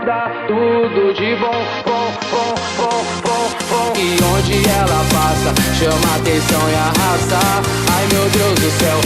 dá tudo de bom, bom. E onde ela passa, chama atenção e arrasta. Ai meu Deus do céu.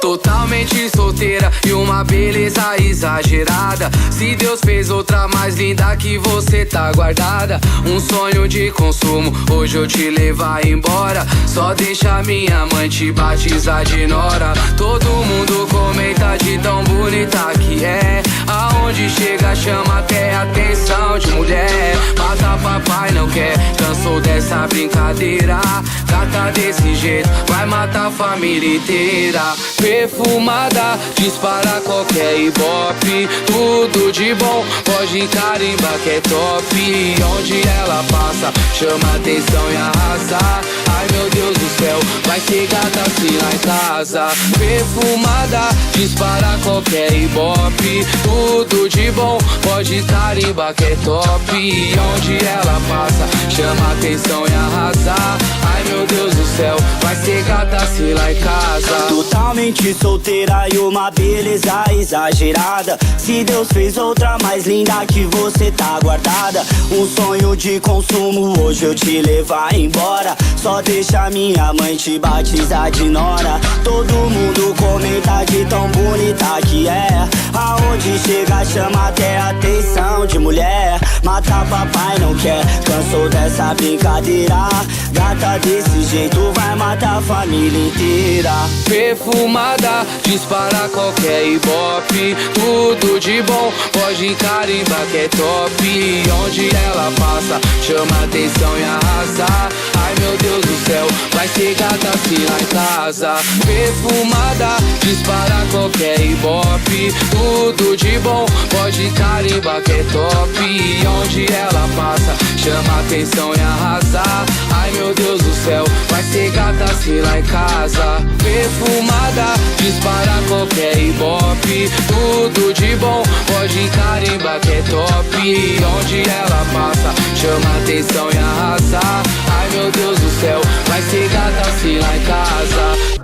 Totalmente solteira e uma beleza exagerada. Se Deus fez outra mais linda que você tá guardada. Um sonho de consumo, hoje eu te levar embora. Só deixa minha mãe te batizar de nora. Todo mundo comenta de tão bonita que é. Aonde chega chama até a atenção de mulher. Mata papai não quer, cansou dessa brincadeira. Gata desse jeito, vai matar a família inteira. Perfumada, dispara qualquer ibope. Tudo de bom, pode carimbar que é top. E onde ela passa, chama atenção e arrasa. Ai meu Deus do céu, vai ser gata assim lá em casa. Perfumada, dispara qualquer ibope. Tudo de bom, pode carimbar que é top. E onde ela passa, chama atenção e arrasa. Ai meu Deus do céu, vai ser gata assim lá em casa. Totalmente solteira e uma beleza exagerada. Se Deus fez outra mais linda que você tá guardada. Um sonho de consumo, hoje eu te levar embora. Só deixa minha mãe te batizar de nora. Todo mundo comenta de tão bonita que é. Aonde chega chama até a atenção de mulher. Mata papai não quer, cansou dessa brincadeira. Gata desse jeito vai matar a família inteira. Perfumada, dispara qualquer ibope. Tudo de bom, pode carimbar que é top. E onde ela passa, chama atenção e arrasa. Ai meu Deus do céu, vai ser gata assim lá em casa. Perfumada, dispara qualquer ibope. Tudo de bom, pode carimbar que é top. E onde ela passa, chama atenção e arrasa. Ai meu Deus do céu, vai ser gata assim lá em casa. Perfumada, dispara qualquer ibope. Tudo de bom, pode carimbar que é top. E onde ela passa, chama atenção e arrasa. Ai meu Deus do céu, vai ser gata assim lá em casa.